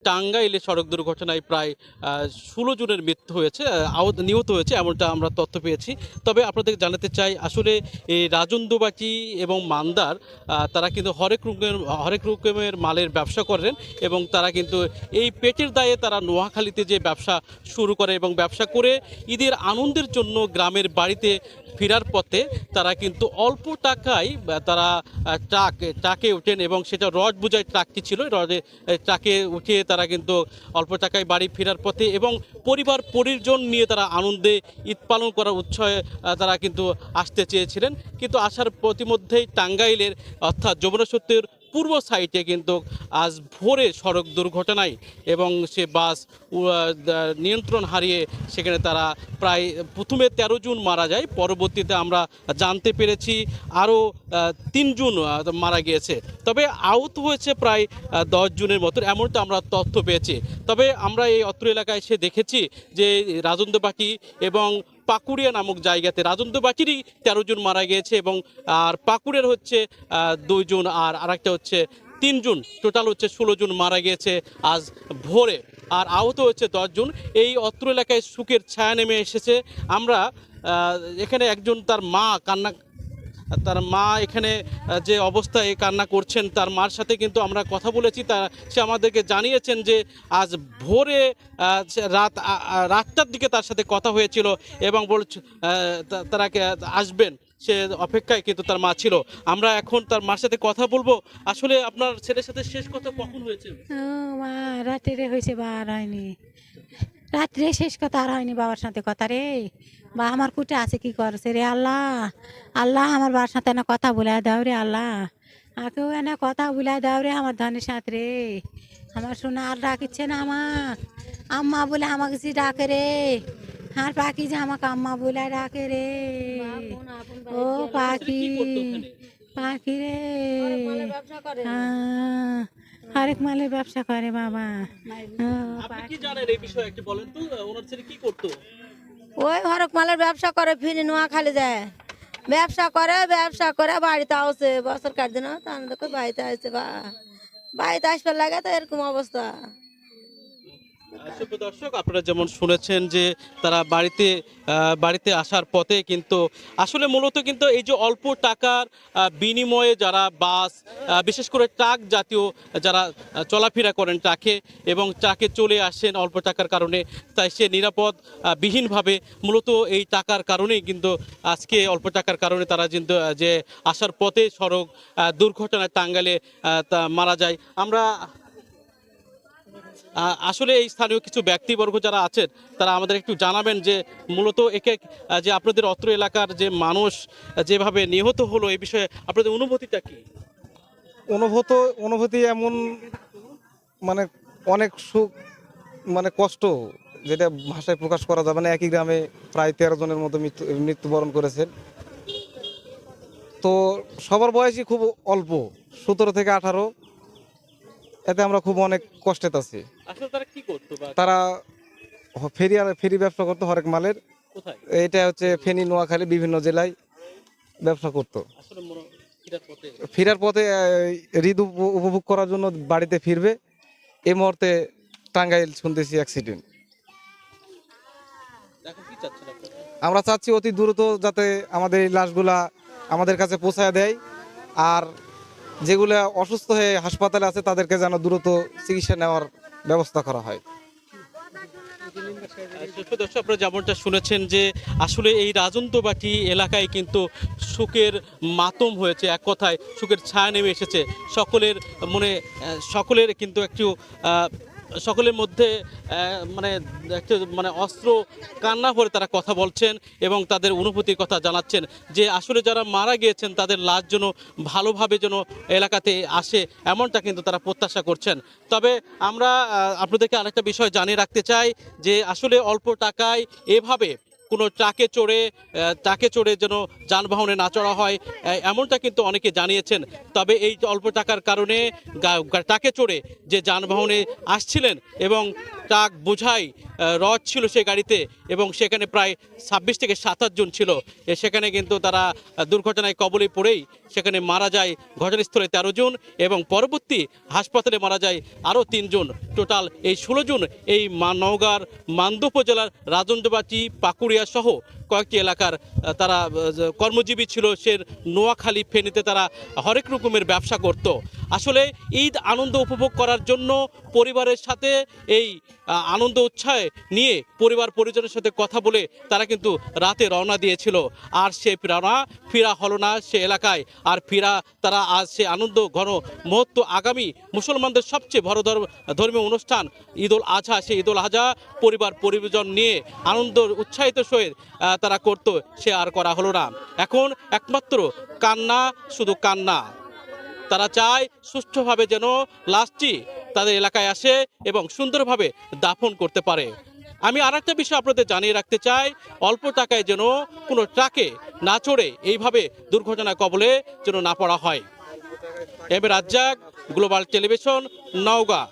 টাঙ্গাইলে সড়ক দুর্ঘটনায় প্রায় ১৬ জনের মৃত্যু হয়েছে, নিহত হয়েছে এমনটা আমরা তথ্য পেয়েছি। তবে আপনাদের জানাতে চাই আসলে এই রাজন্দবাটি এবং মান্দার তারা কিন্তু হরেক রকমের মালের ব্যবসা করেন এবং তারা কিন্তু এই পেটের দায়ে তারা নোয়াখালীতে যে ব্যবসা শুরু করে এবং ব্যবসা করে ঈদের আনন্দের জন্য গ্রামের বাড়িতে ফেরার পথে তারা কিন্তু অল্প টাকায় তারা ট্রাকে ওঠেন এবং সেটা রড বোঝাই ট্রাকটি ছিল, ট্রাকে উঠে তারা কিন্তু অল্প টাকায় বাড়ি ফেরার পথে এবং পরিজন নিয়ে তারা আনন্দে ঈদ পালন করার উৎসবে তারা কিন্তু আসতে চেয়েছিলেন। কিন্তু আসার প্রতিমধ্যেই টাঙ্গাইলের অর্থাৎ যমুনা সেতুর পূর্ব সাইডে কিন্তু আজ ভোরে সড়ক দুর্ঘটনায় এবং সে বাস নিয়ন্ত্রণ হারিয়ে সেখানে তারা প্রায় প্রথমে ১৩ জন মারা যায়, পরবর্তীতে আমরা জানতে পেরেছি আরও ৩ জন মারা গিয়েছে। তবে আহত হয়েছে প্রায় ১০ জনের মতো এমনটা আমরা তথ্য পেয়েছি। তবে আমরা এই অত্র এলাকায় এসে দেখেছি যে রাজন্দবাটি এবং পাকুড়িয়া নামক জায়গাতে রাজন্দবাটিরই ১৩ জন মারা গিয়েছে এবং আর পাকুড়ের হচ্ছে ২ জন আর আরেকটা হচ্ছে ৩ জন, টোটাল হচ্ছে ১৬ জন মারা গিয়েছে আজ ভোরে, আর আহত হচ্ছে ১০ জন। এই অত্র এলাকায় শোকের ছায়া নেমে এসেছে। আমরা এখানে একজন তার মা এখানে যে অবস্থায় কান্না করছেন তার মার সাথে কিন্তু আমরা কথা বলেছি। সে আমাদেরকে জানিয়েছেন যে আজ ভোরে রাতটার দিকে তার সাথে কথা হয়েছিল এবং তারা আসবেন সে অপেক্ষায় কিন্তু তার মা ছিল। আমরা এখন তার মার সাথে কথা বলবো। আসলে আপনার ছেলের সাথে শেষ কথা কখন হয়েছে? মা রাত্রে হয়েছে বা আর হয়নি, রাত্রে শেষ কথা আর হয়নি বাবার সাথে কথা রে। বা আমার কুটে আছে কি করছে রে আল্লাহ, আল্লাহ আমার বাবার সাথে না কথা বলে দাও রে আল্লাহ, আকেও এনে কথা বলে দাও রে আমার ধনের সাথে রে। আমার শোনা আর ডাকিচ্ছে না আমাক, আম্মা বলে আমাকে যে ডাকে রে, আর পাখি যে আমাকে আম্মা বলে ডাকে রে। ও পাখি, পাখি রে, হরেক মালের ব্যবসা করে বাবা। আপনি কি জানেন এই বিষয়ে একটু বলেন তো, ওনার ছেলে কি করতো? ওই হরেক মালের ব্যবসা করে, ফিরে নোয়াখালী যায়, ব্যবসা করে বাড়িতে আসে বছর কাট দিন তার দেখো বাড়িতে আসছে বা বাড়িতে আসবার লাগে তো এরকম অবস্থা। দর্শক আপনারা যেমন শুনেছেন যে তারা বাড়িতে আসার পথে কিন্তু আসলে মূলত কিন্তু এই যে অল্প টাকার বিনিময়ে যারা বাস বিশেষ করে ট্রাক জাতীয় যারা চলাফেরা করেন ট্রাকে এবং ট্রাকে চলে আসেন অল্প টাকার কারণে, তাই সে নিরাপদ বিহীনভাবে মূলত এই টাকার কারণেই কিন্তু আজকে অল্প টাকার কারণে তারা কিন্তু যে আসার পথে সড়ক দুর্ঘটনায় টাঙ্গাইলে মারা যায়। আমরা আসলে এই স্থানীয় কিছু ব্যক্তিবর্গ যারা আছেন তারা আমাদের একটু জানাবেন যে মূলত একে যে আপনাদের অত্র এলাকার যে মানুষ যেভাবে নিহত হলো এই বিষয়ে আপনাদের অনুভূতিটা কি? অনুভূতি এমন মানে অনেক সুখ মানে কষ্ট যেটা ভাষায় প্রকাশ করা যাবে না। একই গ্রামে প্রায় ১৩ জনের মতো মৃত্যুবরণ করেছেন। তো সবার বয়সই খুব অল্প, ১৭ থেকে ১৮। এতে আমরা খুব অনেক কষ্টেতে আছি। আসলে তারা কি করতো? তারা ফেরি ব্যবসা করতো হরেক মালের। কোথায়? এটা হচ্ছে ফেনী, নোয়াখালী বিভিন্ন জেলায় ব্যবসা করতো। আসলে ফেরার পথে ঈদ উপভোগ করার জন্য বাড়িতে ফিরবে, এই মুহূর্তে টাঙ্গাইল শুনতেছি অ্যাক্সিডেন্ট। আমরা চাচ্ছি অতি দ্রুত যাতে আমাদের এই লাশগুলা আমাদের কাছে পৌঁছায় দেয়, আর যেগুলো অসুস্থ হয়ে হাসপাতালে আছে তাদেরকে যেন দ্রুত চিকিৎসা নেওয়ার ব্যবস্থা করা হয়। দর্শক আপনারা যেমনটা শুনেছেন যে আসলে এই রাজন্তবাটি এলাকায় কিন্তু শোকের মাতম হয়েছে, এক কথায় শোকের ছায়া নেমে এসেছে সকলের মনে। সকলের কিন্তু একটু সকলের মধ্যে মানে অস্ত্র কান্না করে তারা কথা বলছেন এবং তাদের অনুভূতির কথা জানাচ্ছেন যে আসলে যারা মারা গিয়েছেন তাদের লাশ যেন ভালোভাবে যেন এলাকাতে আসে এমনটা কিন্তু তারা প্রত্যাশা করছেন। তবে আমরা আপনাদেরকে আরেকটা বিষয় জানিয়ে রাখতে চাই যে আসলে অল্প টাকায় এভাবে কোনো ট্রাকে চড়ে যেন যানবাহনে না চড়া হয় এমনটা কিন্তু অনেকে জানিয়েছেন। তবে এই অল্প টাকার কারণে ট্রাকে চড়ে যে যানবাহনে আসছিলেন এবং ট্রাক বোঝাই রড ছিল সেই গাড়িতে এবং সেখানে প্রায় 26 থেকে 27 জন ছিল। সেখানে কিন্তু তারা দুর্ঘটনায় কবলে পড়েই সেখানে মারা যায় ঘটনাস্থলে 13 জন এবং পরবর্তী হাসপাতালে মারা যায় আরও 3 জন। টোটাল এই 16 জন এই নওগাঁর মান্দা উপজেলার রাজন্দবাটি পাকুড়িয়া সহ কয়েকটি এলাকার তারা কর্মজীবী ছিল। সে নোয়াখালী ফেনীতে তারা হরেক রকমের ব্যবসা করত। আসলে ঈদ আনন্দ উপভোগ করার জন্য পরিবারের সাথে এই আনন্দ উৎসাহে নিয়ে পরিবার পরিজনের সাথে কথা বলে তারা কিন্তু রাতে রওনা দিয়েছিল। আর সে ফিরা হলো না সে এলাকায়। আর তারা আজ সে আনন্দ ঘন মুহূর্ত আগামী মুসলমানদের সবচেয়ে বড় ধর্মীয় অনুষ্ঠান ঈদ উল আজহা, সেই ঈদ উল আজহা পরিবার পরিজন নিয়ে আনন্দ উৎসাহিত সহিত তারা করত, সে আর করা হলো না। এখন একমাত্র কান্না, শুধু কান্না। তারা চায় সুষ্ঠুভাবে যেন লাশটি তাদের এলাকায় আসে এবং সুন্দরভাবে দাফন করতে পারে। আমি আরেকটা বিষয় আপনাদের জানিয়ে রাখতে চাই, অল্প টাকায় যেন কোনো ট্রাকে না চড়ে এইভাবে দুর্ঘটনা কবলে যেন না পড়া হয়। M A Razzak, global television, Naogaon.